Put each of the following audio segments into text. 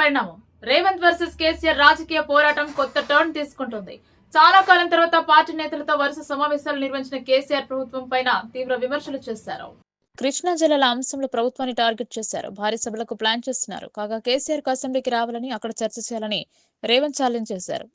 పరిణామం. రేవంత్ వర్సెస్ కేసీఆర్ రాజకీయ పోరాటం కొత్త టర్న్ తీసుకుంటుంది. చాలా కాలం తర్వాత పార్టీ నేతలతో వరుస సమావేశాలు నిర్వహించిన కేసీఆర్ ప్రభుత్వం పైన తీవ్ర విమర్శలు చేశారు. కృష్ణా జిల్లాల అంశంలో ప్రభుత్వాన్ని టార్గెట్ చేశారు. భారీ సభలకు ప్లాన్ చేస్తున్నారు. కాగా కేసీఆర్ కు అసెంబ్లీకి రావాలని, అక్కడ చర్చ చేయాలని రేవంత్ ఛాలెంజ్ చేశారు.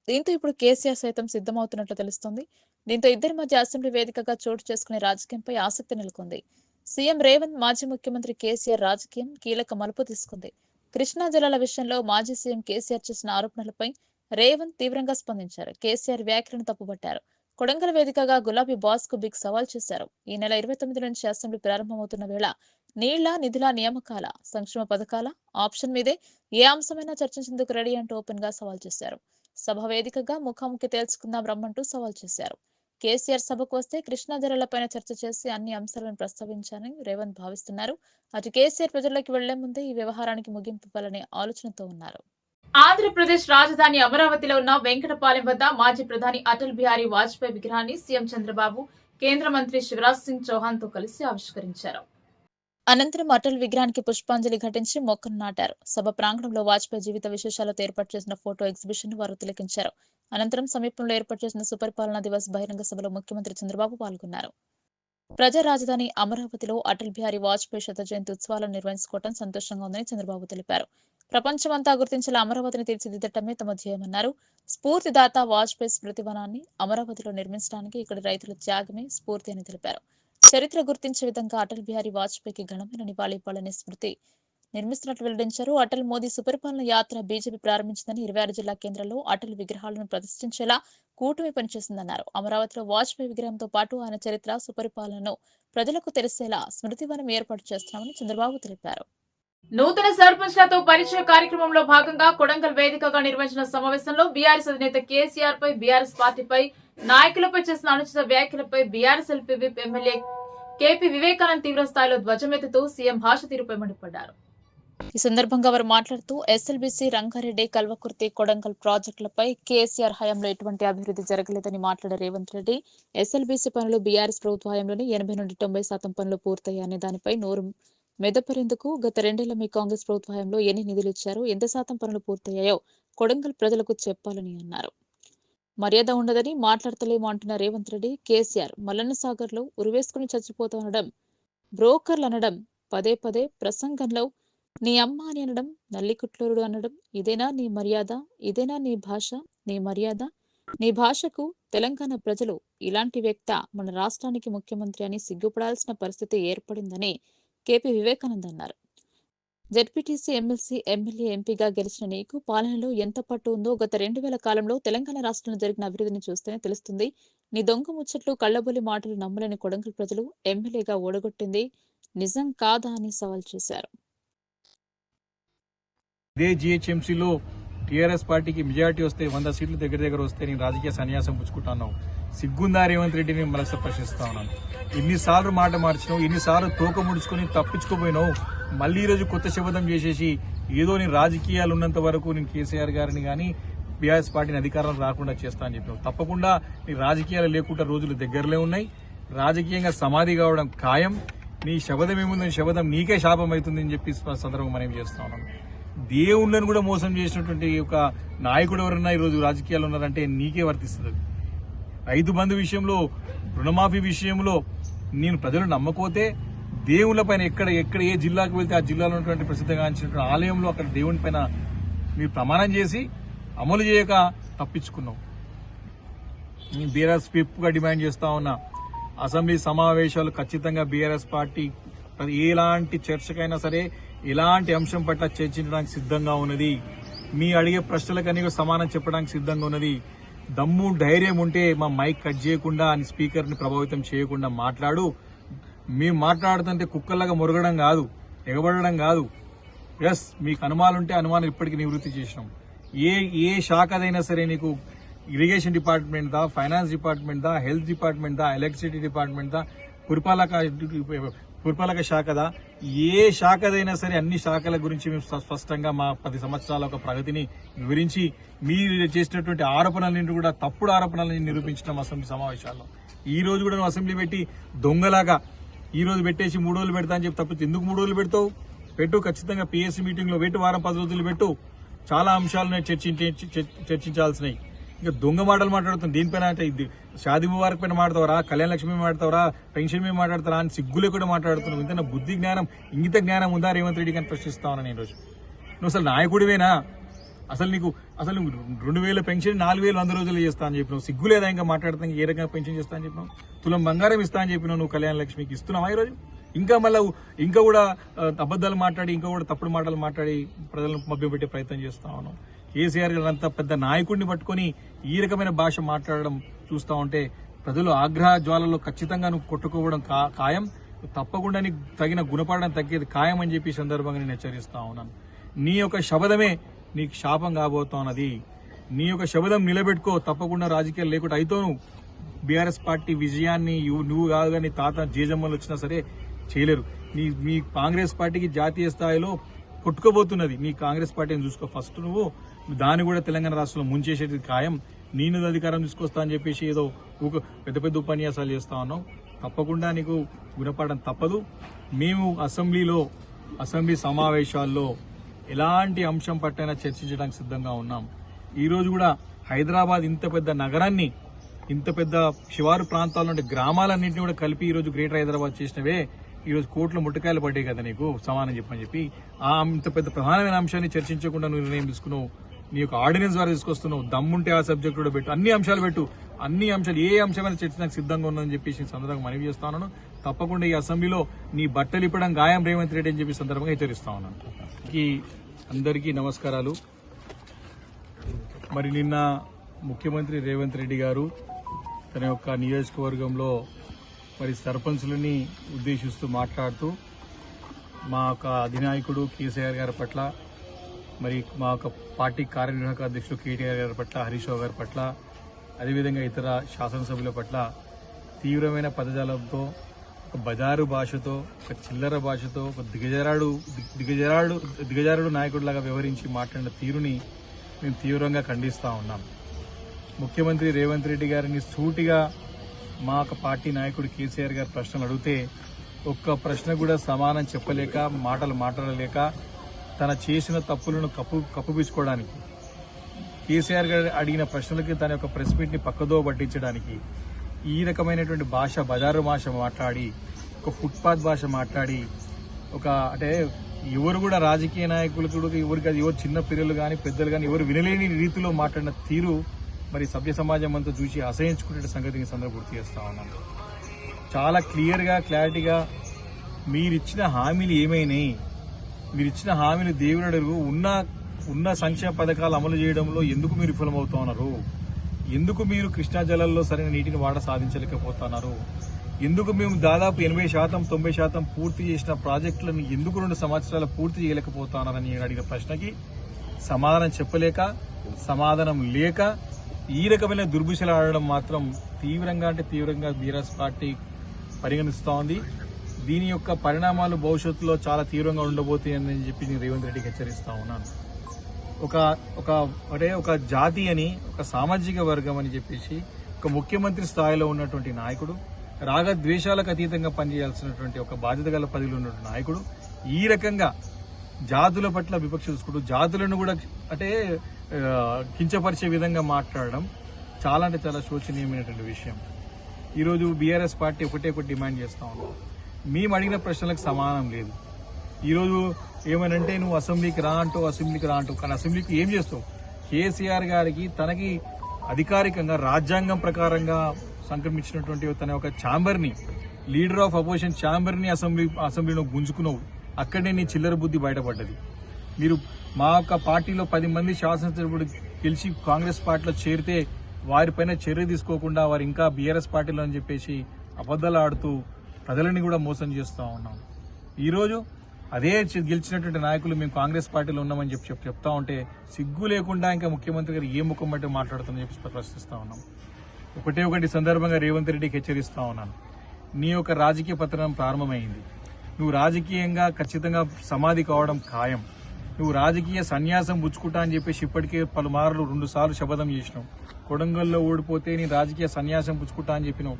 దీంతో ఇప్పుడు కేసీఆర్ సైతం సిద్ధమవుతున్నట్లు తెలుస్తోంది. దీంతో ఇద్దరి మధ్య అసెంబ్లీ వేదికగా చోటు చేసుకునే రాజకీయంపై ఆసక్తి నెలకొంది. సీఎం రేవంత్, మాజీ ముఖ్యమంత్రి కేసీఆర్ రాజకీయం కీలక మలుపు తీసుకుంది. కృష్ణా జిల్లాల విషయంలో మాజీ సీఎం కేసీఆర్ చేసిన ఆరోపణలపై రేవంత్ తీవ్రంగా స్పందించారు. కేసీఆర్ వ్యాఖ్యలను తప్పుపట్టారు. కొడంగల్ వేదికగా గులాబీ బాస్ కు బిగ్ సవాల్ చేశారు. ఈ నెల 29 నుంచి అసెంబ్లీ ప్రారంభమవుతున్న వేళ నీళ్ల, నిధుల, నియామకాల, సంక్షేమ పథకాల ఆప్షన్ మీదే ఏ అంశమైనా చర్చించేందుకు రెడీ అంటూ ఓపెన్ గా సవాల్ చేశారు. సభ వేదికగా ముఖాముఖి తేల్చుకుందాం రమ్మంటూ సవాల్ చేశారు. కేసీఆర్ సభకు వస్తే కృష్ణా జిల్లాలపైన చర్చ చేసి అన్ని అంశాలను ప్రస్తావించాలని రేవంత్ భావిస్తున్నారు. అటు కేసీఆర్ ప్రజల్లోకి వెళ్లే ముందే ఈ వ్యవహారానికి ముగింపు ఇవ్వాలనే ఆలోచనతో ఉన్నారు. ఆంధ్రప్రదేశ్ రాజధాని అమరావతిలో ఉన్న వెంకటపాలెం వద్ద మాజీ ప్రధాని అటల్ బిహారీ వాజ్పేయి విగ్రహాన్ని సీఎం చంద్రబాబు, కేంద్ర మంత్రి శివరాజ్ సింగ్ చౌహాన్ తో కలిసి ఆవిష్కరించారు. అనంతరం అటల్ విగ్రహానికి పుష్పాంజలి ఘటించి మొక్కను నాటారు. సభ ప్రాంగణంలో వాజ్పేయి జీవిత విశేషాలతో ఏర్పాటు చేసిన ఫోటో ఎగ్జిబిషన్ ను వారు తిలకించారు. అనంతరం సమీపంలో ఏర్పాటు చేసిన సుపరిపాలనా దివస్ బహిరంగ సభలో ముఖ్యమంత్రి చంద్రబాబు పాల్గొన్నారు. ప్రజా రాజధాని అమరావతిలో అటల్ బిహారీ వాజ్పేయి శత జయంతి ఉత్సవాలను నిర్వహించుకోవడం సంతోషంగా ఉందని చంద్రబాబు తెలిపారు. ప్రపంచమంతా గుర్తించేలా అమరావతిని తీర్చిదిద్దటమే తమ ధ్యేయమన్నారు. స్ఫూర్తిదాత వాజ్పేయి స్మృతి వనాన్ని అమరావతిలో నిర్మించడానికి ఇక్కడి రైతుల త్యాగమే స్ఫూర్తి అని తెలిపారు. చరిత్ర గుర్తించే విధంగా అటల్ బిహారీ వాజ్పేయికి ఘనమైన నివాళి ఇవ్వాలనే స్మృతి నిర్మిస్తున్నట్లు వెల్లడించారు. అటల్ మోదీ సుపరిపాలన యాత్ర బీజేపీ ప్రారంభించిందని 26 జిల్లా కేంద్రాల్లో అటల్ విగ్రహాలను ప్రదర్శించేలా కూటమి పనిచేసిందన్నారు. అమరావతిలో వాజ్పేయి విగ్రహంతో పాటు ఆయన చరిత్ర, సుపరిపాలనను ప్రజలకు తెలిసేలా స్మృతివనం ఏర్పాటు చేస్తున్నామని చంద్రబాబు తెలిపారు. నూతన సర్పంచ్లతో పరిచయ కార్యక్రమంలో భాగంగా కొడంగల్ వేదికగా నిర్వహించిన సమావేశంలో బీఆర్ఎస్ అధినేత కేసీఆర్ పై, బీఆర్ఎస్ పార్టీపై, నాయకులపై చేసిన అనుచిత వ్యాఖ్యలపై BRS LP whip MLA KP Vivekanand తీవ్ర స్థాయిలో ధ్వజమెత్తుతూ సీఎం భాష తీరుపై మండిపడ్డారు. ఈ సందర్భంగా వారు మాట్లాడుతూ ఎస్ఎల్బీసీ, రంగారెడ్డి, కల్వకుర్తి, కొడంగల్ ప్రాజెక్టులపై కేసీఆర్ హయాంలో ఎటువంటి అభివృద్ధి జరగలేదని మాట్లాడే రేవంత్ రెడ్డి, ఎస్ఎల్బీసీ పనులు బీఆర్ఎస్ ప్రభుత్వ హయాంలోనే 80 నుండి 90% పనులు పూర్తయ్యాయనే దానిపై నోరు మెదపరేందుకు గత 2 ఏళ్ల మీ కాంగ్రెస్ ప్రభుత్వ హయాంలో ఎన్ని నిధులు ఇచ్చారో, ఎంత శాతం పనులు పూర్తయ్యాయో కొడంగల్ ప్రజలకు చెప్పాలని అన్నారు. మర్యాద ఉండదని మాట్లాడతలేమో అంటున్న రేవంత్ రెడ్డి, కేసీఆర్ మల్లన్న సాగర్ లో ఉరివేసుకుని చచ్చిపోతానడం, బ్రోకర్లు అనడం, పదే పదే ప్రసంగంలో నీ అమ్మ అని అనడం, నల్లికుట్లూరుడు అనడం, ఇదేనా నీ మర్యాద? ఇదేనా నీ భాష? నీ మర్యాద? నీ భాషకు తెలంగాణ ప్రజలు ఇలాంటి వ్యక్త మన రాష్ట్రానికి ముఖ్యమంత్రి అని సిగ్గుపడాల్సిన పరిస్థితి ఏర్పడిందని కేపీ వివేకానంద్ అన్నారు. జెడ్పీటీసీ, ఎమ్మెల్సీ, ఎమ్మెల్యే, ఎంపీగా గెలిచిన నీకు పాలనలో ఎంత పట్టు ఉందో గత 2000 కాలంలో తెలంగాణ రాష్ట్రంలో జరిగిన అభివృద్ధిని చూస్తేనే తెలుస్తుంది. నీ దొంగ ముచ్చట్లు, కళ్లబొల్లి మాటలు నమ్మలేని కొడంగల్ ప్రజలు ఎమ్మెల్యేగా ఓడగొట్టింది నిజం కాదా అని సవాల్ చేశారు. ఇదే జీహెచ్ఎంసీలో టీఆర్ఎస్ పార్టీకి మెజారిటీ వస్తే 100 సీట్లు దగ్గర వస్తే నేను రాజకీయ సన్యాసం పుచ్చుకుంటున్నాను. సిగ్గుందా రేవంత్ రెడ్డిని మరొకసారి ప్రశ్నిస్తా ఉన్నాను. ఎన్నిసార్లు మాట మార్చినావు, ఎన్నిసార్లు తోక ముడుచుకొని తప్పించుకోపోయినావు, మళ్ళీ ఈరోజు కొత్త శపథం చేసేసి ఏదో నేను రాజకీయాలు ఉన్నంత వరకు నేను కేసీఆర్ గారిని కానీ బీఆర్ఎస్ పార్టీని అధికారం రాకుండా చేస్తా అని చెప్పినావు. తప్పకుండా నీ రాజకీయాలు లేకుండా రోజులు దగ్గరలో ఉన్నాయి. రాజకీయంగా సమాధి కావడం ఖాయం. నీ శపథం ఏముందని శపథం నీకే శాపం అవుతుంది అని చెప్పి సందర్భం మనం చేస్తా ఉన్నాం. దేవుళ్ళను కూడా మోసం చేసినటువంటి ఒక నాయకుడు ఎవరన్నా ఈరోజు రాజకీయాలు ఉన్నారంటే నీకే వర్తిస్తుంది. రైతు బంధు విషయంలో, రుణమాఫీ విషయంలో నేను ప్రజలు నమ్మకపోతే దేవుళ్ళ పైన ఎక్కడ ఏ జిల్లాకు వెళ్తే ఆ జిల్లాలో ఉన్నటువంటి ప్రసిద్ధంగాంచినటువంటి ఆలయంలో అక్కడ దేవుని పైన మీరు ప్రమాణం చేసి అమలు చేయక తప్పించుకున్నావు. నేను బీఆర్ఎస్ పిప్గా డిమాండ్ చేస్తా ఉన్నా, అసెంబ్లీ సమావేశాలు ఖచ్చితంగా బీఆర్ఎస్ పార్టీ ఎలాంటి చర్చకైనా సరే ఎలాంటి అంశం పట్ల చర్చించడానికి సిద్ధంగా ఉన్నది. మీ అడిగే ప్రశ్నలకన్నీ సమానం చెప్పడానికి సిద్ధంగా ఉన్నది. దమ్ము ధైర్యం ఉంటే మా మైక్ కట్ చేయకుండా అని స్పీకర్ని ప్రభావితం చేయకుండా మాట్లాడు. మేము మాట్లాడుతుంటే కుక్కల్లాగా మొరగడం కాదు, ఎగబడడం కాదు. ఎస్, మీకు అనుమానాలుంటే అనుమానం ఇప్పటికీ నివృత్తి చేసినాం. ఏ శాఖదైనా సరే, నీకు ఇరిగేషన్ డిపార్ట్మెంట్ దా, ఫైనాన్స్ డిపార్ట్మెంట్ దా, హెల్త్ డిపార్ట్మెంట్ దా, ఎలక్ట్రిసిటీ డిపార్ట్మెంట్ దా, పురపాలక శాఖదా, ఏ శాఖదైనా సరే అన్ని శాఖల గురించి మేము స్పష్టంగా మా 10 సంవత్సరాల ఒక ప్రగతిని వివరించి మీరు చేసినటువంటి ఆరోపణలన్నింటి కూడా తప్పుడు ఆరోపణలని నిరూపించడం అసెంబ్లీ సమావేశాల్లో. ఈ రోజు కూడా నువ్వు అసెంబ్లీ పెట్టి దొంగలాగా ఈ రోజు పెట్టేసి 3 రోజులు పెడతా అని చెప్పి తప్పితే ఎందుకు 3 రోజులు పెడతావు? పెట్టు, ఖచ్చితంగా పిఎస్సీ మీటింగ్ లో పెట్టు, వారం 10 రోజులు పెట్టు. చాలా అంశాలను చర్చించాల్సినవి. ఇంకా దొంగ మాటలు మాట్లాడుతుంది దీనిపైన. అంటే ఇది షాదీ ముబారక్ పైన మాట్లాడతావరా, కళ్యాణ లక్ష్మి మాట్లాడతావరా, పెన్షన్ మీద మాట్లాడతారా అని సిగ్గులే కూడా మాట్లాడుతున్నావు. ఇంత బుద్ధి జ్ఞానం, ఇంగిత జ్ఞానం ఉందా రేవంత్ రెడ్డి అని ప్రశ్నిస్తా ఉన్నా నేను రోజు. నువ్వు అసలు నాయకుడివేనా? అసలు నువ్వు 2000 పెన్షన్ 4000 రోజులు చేస్తా అని చెప్పినావు. సిగ్గు లేదా ఇంకా మాట్లాడుతాను? ఏ రకంగా పెన్షన్ చేస్తా అని చెప్పినావు? తులం బంగారం ఇస్తా అని చెప్పినావు. నువ్వు కళ్యాణ లక్ష్మికి ఇస్తున్నావా ఈరోజు? ఇంకా కూడా అబద్ధాలు మాట్లాడి, ఇంకా కూడా తప్పుడు మాటలు మాట్లాడి ప్రజలను మభ్యపెట్టే ప్రయత్నం చేస్తా ఉన్నావు. కేసీఆర్ గారు అంత పెద్ద నాయకుడిని పట్టుకొని ఈ రకమైన భాష మాట్లాడడం చూస్తా ఉంటే ప్రజలు ఆగ్రహ జ్వాలలో ఖచ్చితంగా నువ్వు కొట్టుకోవడం ఖాయం. తప్పకుండా నీకు తగిన గుణపాఠం తగ్గేది ఖాయం అని చెప్పి సందర్భంగా నేను హెచ్చరిస్తా ఉన్నాను. నీ యొక్క శబదమే నీకు శాపం కాబోతున్నది. నీ యొక్క శబదం నిలబెట్టుకో. తప్పకుండా రాజకీయాలు లేకుండా అయితోను బీఆర్ఎస్ పార్టీ విజయాన్ని నువ్వు కాదు కానీ తాత జేజమ్మలు వచ్చినా సరే చేయలేరు. మీ కాంగ్రెస్ పార్టీకి జాతీయ స్థాయిలో కొట్టుకోబోతున్నది. నీ కాంగ్రెస్ పార్టీని చూసుకో ఫస్ట్. నువ్వు దాన్ని కూడా తెలంగాణ రాష్ట్రంలో ముంచేసేది ఖాయం. నేను అధికారం తీసుకొస్తా అని చెప్పేసి ఏదో పెద్ద పెద్ద ఉపన్యాసాలు చేస్తా ఉన్నావు. తప్పకుండా నీకు గుణపాఠం తప్పదు. మేము అసెంబ్లీ సమావేశాల్లో ఎలాంటి అంశం పట్టైనా చర్చించడానికి సిద్ధంగా ఉన్నాం. ఈ రోజు కూడా హైదరాబాద్ ఇంత పెద్ద నగరాన్ని, ఇంత పెద్ద శివారు ప్రాంతాల నుండి గ్రామాలన్నింటినీ కూడా కలిపి ఈ రోజు గ్రేటర్ హైదరాబాద్ చేసినవే ఈ రోజు కోట్ల ముట్టకాయలు పడ్డాయి కదా నీకు సమానం చెప్పి ఇంత పెద్ద ప్రధానమైన అంశాన్ని చర్చించకుండా నువ్వు నిర్ణయం తీసుకున్నావు. నీ యొక్క ఆర్డినెన్స్ ద్వారా తీసుకొస్తున్నావు. దమ్ముంటే ఆ సబ్జెక్ట్ కూడా పెట్టు, అన్ని అంశాలు పెట్టు. అన్ని అంశాలు ఏ అంశమైనా చర్చించడానికి సిద్ధంగా ఉందని చెప్పేసి సందర్భంగా మనవి చేస్తా ఉన్నాను. తప్పకుండా ఈ అసెంబ్లీలో నీ బట్టలు ఇప్పడం గాయం రేవంత్ రెడ్డి అని చెప్పి సందర్భంగా హెచ్చరిస్తా ఉన్నాను. అందరికీ నమస్కారాలు. మరి నిన్న ముఖ్యమంత్రి రేవంత్ రెడ్డి గారు తన యొక్క నియోజకవర్గంలో మరి సర్పంచులని ఉద్దేశిస్తూ మాట్లాడుతూ మా యొక్క అధినాయకుడు కేసీఆర్ గారి పట్ల, మరి మా యొక్క పార్టీ కార్యనిర్వాహక అధ్యక్షుడు కేటీఆర్ గారి పట్ల, హరీష్ రావు గారి పట్ల, అదేవిధంగా ఇతర శాసనసభ్యుల పట్ల తీవ్రమైన పదజాలంతో, ఒక బజారు భాషతో, ఒక చిల్లర భాషతో, ఒక దిగజారుడు నాయకుడిలాగా వ్యవహరించి మాట్లాడిన తీరుని మేము తీవ్రంగా ఖండిస్తూ ఉన్నాం. ముఖ్యమంత్రి రేవంత్ రెడ్డి గారిని సూటిగా మా యొక్క పార్టీ నాయకుడు కేసీఆర్ గారు ప్రశ్నలు అడిగితే ఒక్క ప్రశ్న కూడా సమానం చెప్పలేక, మాటలు మాట్లాడలేక, తన చేసిన తప్పులను కప్పుపించుకోవడానికి, కేసీఆర్ గారు అడిగిన ప్రశ్నలకి తన యొక్క ప్రెస్ మీట్ ని పక్కదో పట్టించడానికి ఈ రకమైనటువంటి భాష, బజారు భాష మాట్లాడి, ఒక ఫుట్పాత్ భాష మాట్లాడి, అంటే ఎవరు కూడా రాజకీయ నాయకులు కూడా ఎవరు చిన్న పిల్లలు కానీ పెద్దలు కానీ ఎవరు వినలేని రీతిలో మాట్లాడిన తీరు మరి సభ్య సమాజం అంతా చూసి అసహించుకునే సంగతిని సందర్భం గుర్తు చేస్తా ఉన్నాను. చాలా క్లారిటీగా మీరిచ్చిన హామీలు ఏమైనాయి, మీరిచ్చిన హామీలు దేవుడు ఉన్న సంక్షేమ పథకాలు అమలు చేయడంలో ఎందుకు మీరు విఫలమవుతా ఉన్నారు? ఎందుకు మీరు కృష్ణా జలాల్లో సరైన నీటిని సాధించలేకపోతున్నారు? ఎందుకు మేము దాదాపు 80%, 90% పూర్తి చేసిన ప్రాజెక్టులను ఎందుకు 2 సంవత్సరాలు పూర్తి చేయలేకపోతున్నారని అడిగిన ప్రశ్నకి సమాధానం చెప్పలేక, సమాధానం లేక ఈ రకమైన దుర్భిషలు ఆడడం మాత్రం తీవ్రంగా బీఆర్ఎస్ పార్టీ పరిగణిస్తూ ఉంది. దీని యొక్క పరిణామాలు భవిష్యత్తులో చాలా తీవ్రంగా ఉండబోతాయని చెప్పి నేను రేవంత్ రెడ్డికి హెచ్చరిస్తా ఉన్నాను. ఒక జాతి అని, ఒక సామాజిక వర్గం అని చెప్పేసి ఒక ముఖ్యమంత్రి స్థాయిలో ఉన్నటువంటి నాయకుడు, రాగద్వేషాలకు అతీతంగా పనిచేయాల్సినటువంటి ఒక బాధ్యత గల పదవిలో ఉన్నటువంటి నాయకుడు ఈ రకంగా జాతుల పట్ల వివక్ష చూసుకుంటూ జాతులను కూడా కించపరిచే విధంగా మాట్లాడడం చాలా శోచనీయమైనటువంటి విషయం. ఈరోజు బీఆర్ఎస్ పార్టీ ఒకటే డిమాండ్ చేస్తా ఉన్నాం. మేము అడిగిన ప్రశ్నలకు సమానం లేదు. ఈరోజు ఏమనంటే నువ్వు అసెంబ్లీకి రా అంటూ కానీ అసెంబ్లీకి ఏం చేస్తావు? కేసీఆర్ గారికి తనకి అధికారికంగా రాజ్యాంగం ప్రకారంగా సంక్రమించినటువంటి తన యొక్క ఛాంబర్ని, లీడర్ ఆఫ్ అపోజిషన్ ఛాంబర్ని అసెంబ్లీలో గుంజుకున్నావు. అక్కడే నీ చిల్లర బుద్ధి బయటపడ్డది. మీరు మా యొక్క పార్టీలో 10 మంది శాసనసభ్యులు గెలిచి కాంగ్రెస్ పార్టీలో చేరితే వారిపైన చర్య తీసుకోకుండా వారు ఇంకా బీఆర్ఎస్ పార్టీలో అని చెప్పేసి అబద్ధాలు ఆడుతూ ప్రజలని కూడా మోసం చేస్తూ ఉన్నాం. ఈరోజు అదే గెలిచినటువంటి నాయకులు మేము కాంగ్రెస్ పార్టీలో ఉన్నామని చెప్తా ఉంటే సిగ్గు లేకుండా ఇంకా ముఖ్యమంత్రి గారు ఏ ముఖం బట్టి మాట్లాడుతుందని చెప్పి ప్రశ్నిస్తా ఉన్నాం. ఒకటి సందర్భంగా రేవంత్ రెడ్డికి హెచ్చరిస్తా ఉన్నాను. నీ యొక్క రాజకీయ పతనం ప్రారంభమైంది. నువ్వు రాజకీయంగా ఖచ్చితంగా సమాధి కావడం ఖాయం. నువ్వు రాజకీయ సన్యాసం పుచ్చుకుంటా అని చెప్పేసి ఇప్పటికే పలుమార్లు 2 సార్లు శపథం చేసినావు. కొడంగల్లో ఓడిపోతే నీ రాజకీయ సన్యాసం పుచ్చుకుంటా అని చెప్పినావు.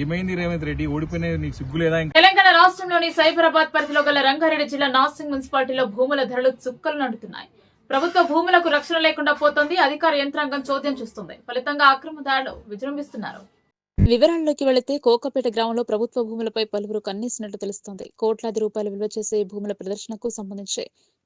ఏమైంది రేవంత్ రెడ్డి? ఓడిపోయిన నీకు సిగ్గులేదా? తెలంగాణ రాష్ట్రంలోని సైబరాబాద్ పరిధిలో గల రంగారెడ్డి జిల్లా నాసింగ్ మున్సిపాలిటీలో భూముల ధరలు చుక్కలు నడుతున్నాయి. ప్రభుత్వ భూములకు రక్షణ లేకుండా పోతోంది. అధికార యంత్రాంగం చోద్యం చూస్తుంది. ఫలితంగా అక్రమదారులు విజృంభిస్తున్నారు. వివరాల్లోకి వెళితే కోకపేట గ్రామంలో ప్రభుత్వ భూములపై పలువురు కన్నేసినట్టు తెలుస్తోంది. కోట్లాది రూపాయలు విలువ చేసే ఈ భూముల ప్రదర్శనకు సంబంధించి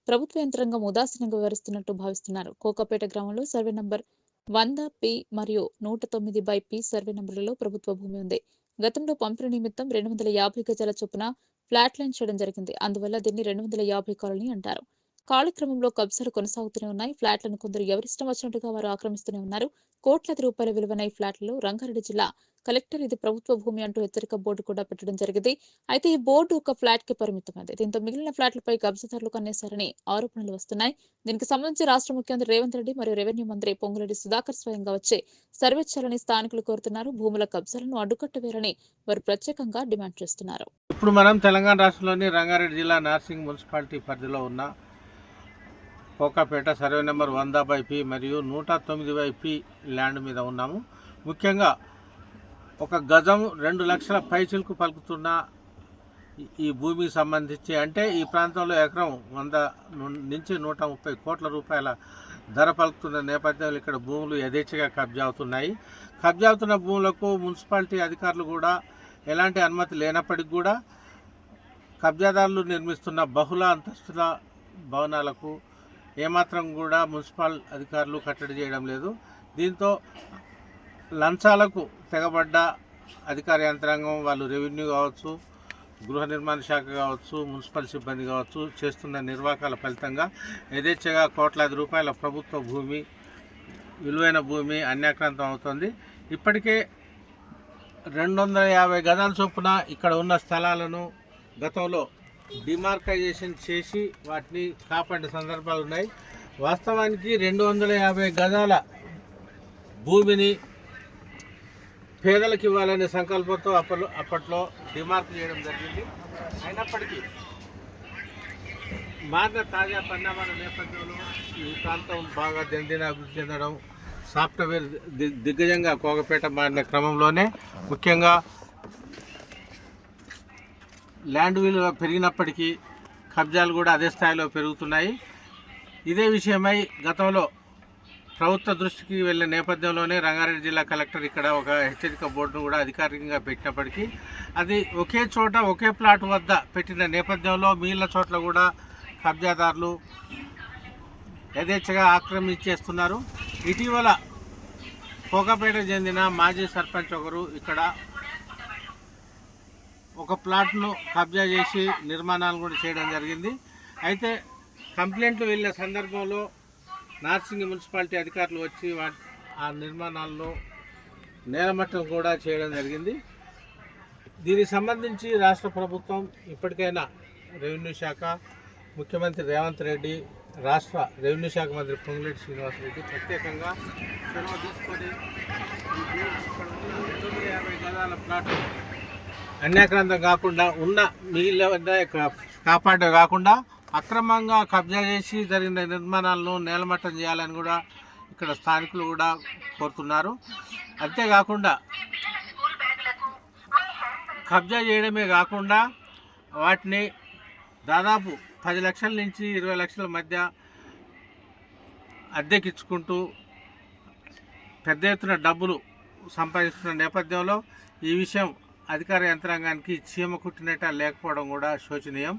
ప్రభుత్వ యంత్రాంగం ఉదాసీనంగా వ్యవహరిస్తున్నట్టు భావిస్తున్నారు. కోకపేట గ్రామంలో సర్వే నంబర్ 100P మరియు 109/P సర్వే నంబర్లలో ప్రభుత్వ భూమి ఉంది. గతంలో పంపిణీ నిమిత్తం 250 గజాల చొప్పున ఫ్లాట్ లైన్ చేయడం జరిగింది. అందువల్ల దీన్ని 250 కాలనీ అంటారు. ఖాళీ క్రమంలో కబ్జాలు కొనసాగుతూనే ఉన్నాయి. ఫ్లాట్లను కొందరు ఎవరిష్టం వచ్చినట్టుగా వారు ఆక్రమిస్తూనే ఉన్నారు. కోట్లాది రూపాయల విలువైన ఈ ఫ్లాట్లలో రంగారెడ్డి జిల్లా కలెక్టర్ ఇది ప్రభుత్వ భూమి అంటూ హెచ్చరిక బోర్డు కూడా పెట్టడం జరిగింది. అయితే ఈ బోర్డు ఒక ఫ్లాట్ కి పరిమితమైంది. దీంతో మిగిలిన ఫ్లాట్లపై కబ్జాదారులు కన్నేశారని ఆరోపణలు వస్తున్నాయి. దీనికి సంబంధించి రాష్ట్ర ముఖ్యమంత్రి రేవంత్ రెడ్డి మరియు రెవెన్యూ మంత్రి పొంగులేటి సుధాకర్ స్వయంగా వచ్చి సర్వే చేయాలని స్థానికులు కోరుతున్నారు. భూముల కబ్జాలను అడ్డుకట్టవేయాలని వారు ప్రత్యేకంగా డిమాండ్ చేస్తున్నారు. ఇప్పుడు మనం తెలంగాణ రాష్ట్రంలోని రంగారెడ్డి జిల్లా నార్సింగ్ మున్సిపాలిటీ పరిధిలో ఉన్న కోకాపేట సర్వే నెంబర్ 100/P మరియు 109/P ల్యాండ్ మీద ఉన్నాము. ముఖ్యంగా ఒక గజం 2 లక్షల పైచిలకు పలుకుతున్న ఈ భూమికి సంబంధించి అంటే ఈ ప్రాంతంలో ఎకరం 100 నుంచి 130 కోట్ల రూపాయల ధర పలుకుతున్న నేపథ్యంలో ఇక్కడ భూములు యథేచ్ఛగా కబ్జా అవుతున్నాయి. కబ్జా అవుతున్న భూములకు మున్సిపాలిటీ అధికారులు కూడా ఎలాంటి అనుమతి లేనప్పటికీ కూడా కబ్జాదారులు నిర్మిస్తున్న బహుళ అంతస్తుల భవనాలకు ఏమాత్రం కూడా మున్సిపల్ అధికారులు కట్టడి చేయడం లేదు. దీంతో లంచాలకు తెగబడ్డ అధికార యంత్రాంగం వాళ్ళు రెవెన్యూ కావచ్చు, గృహ నిర్మాణ శాఖ కావచ్చు, మున్సిపల్ సిబ్బంది కావచ్చు చేస్తున్న నిర్వాకాల ఫలితంగా యథేచ్ఛగా కోట్లాది రూపాయల ప్రభుత్వ భూమి, విలువైన భూమి అన్యాక్రాంతం అవుతుంది. ఇప్పటికే 250 గజాల చొప్పున ఇక్కడ ఉన్న స్థలాలను గతంలో డిమార్కైజేషన్ చేసి వాటిని కాపాడిన సందర్భాలు ఉన్నాయి. వాస్తవానికి 250 గజాల భూమిని పేదలకు ఇవ్వాలనే సంకల్పంతో అప్పట్లో డిమార్క్ చేయడం జరిగింది. అయినప్పటికీ మారిన తాజా పరిణామాల నేపథ్యంలో ఈ ప్రాంతం బాగా దినదిన అభివృద్ధి చెందడం, సాఫ్ట్వేర్ దిగ్గజంగా కోకపేట మారిన క్రమంలోనే ముఖ్యంగా ల్యాండ్ విలువ పెరిగినప్పటికీ కబ్జాలు కూడా అదే స్థాయిలో పెరుగుతున్నాయి. ఇదే విషయమై గతంలో ప్రభుత్వ దృష్టికి వెళ్ళిన నేపథ్యంలోనే రంగారెడ్డి జిల్లా కలెక్టర్ ఇక్కడ ఒక హెచ్చరిక బోర్డును కూడా అధికారికంగా పెట్టినప్పటికీ అది ఒకే చోట ఒకే ప్లాట్ వద్ద పెట్టిన నేపథ్యంలో మిగిలిన చోట్ల కూడా కబ్జాదారులు యథేచ్ఛగా ఆక్రమించేస్తున్నారు. ఇటీవల కోకపేటకు చెందిన మాజీ సర్పంచ్ ఒకరు ఇక్కడ ఒక ప్లాట్ను కబ్జా చేసి నిర్మాణాలు కూడా చేయడం జరిగింది. అయితే కంప్లైంట్లు వెళ్ళిన సందర్భంలో నార్సింగ్ మున్సిపాలిటీ అధికారులు వచ్చి ఆ నిర్మాణాలను నేలమట్టం కూడా చేయడం జరిగింది. దీనికి సంబంధించి రాష్ట్ర ప్రభుత్వం ఇప్పటికైనా రెవెన్యూ శాఖ, ముఖ్యమంత్రి రేవంత్ రెడ్డి, రాష్ట్ర రెవెన్యూ శాఖ మంత్రి పొంగులేటి శ్రీనివాసరెడ్డి ప్రత్యేకంగా చొరవ తీసుకొని ఇక్కడ ఉన్న 250 గజాల ప్లాట్ అన్యాక్రాంతం కాకుండా ఉన్న మిగిలిన కాపాడే కాకుండా అక్రమంగా కబ్జా చేసి జరిగిన నిర్మాణాలను నేలమట్టం చేయాలని కూడా ఇక్కడ స్థానికులు కూడా కోరుతున్నారు. అంతేకాకుండా కబ్జా చేయడమే కాకుండా వాటిని దాదాపు 10 లక్షల నుంచి 20 లక్షల మధ్య అద్దెకిచ్చుకుంటూ పెద్ద ఎత్తున డబ్బులు సంపాదిస్తున్న నేపథ్యంలో ఈ విషయం అధికార యంత్రాంగానికి చీమ కుట్టినట్టు లేకపోవడం కూడా శోచనీయం.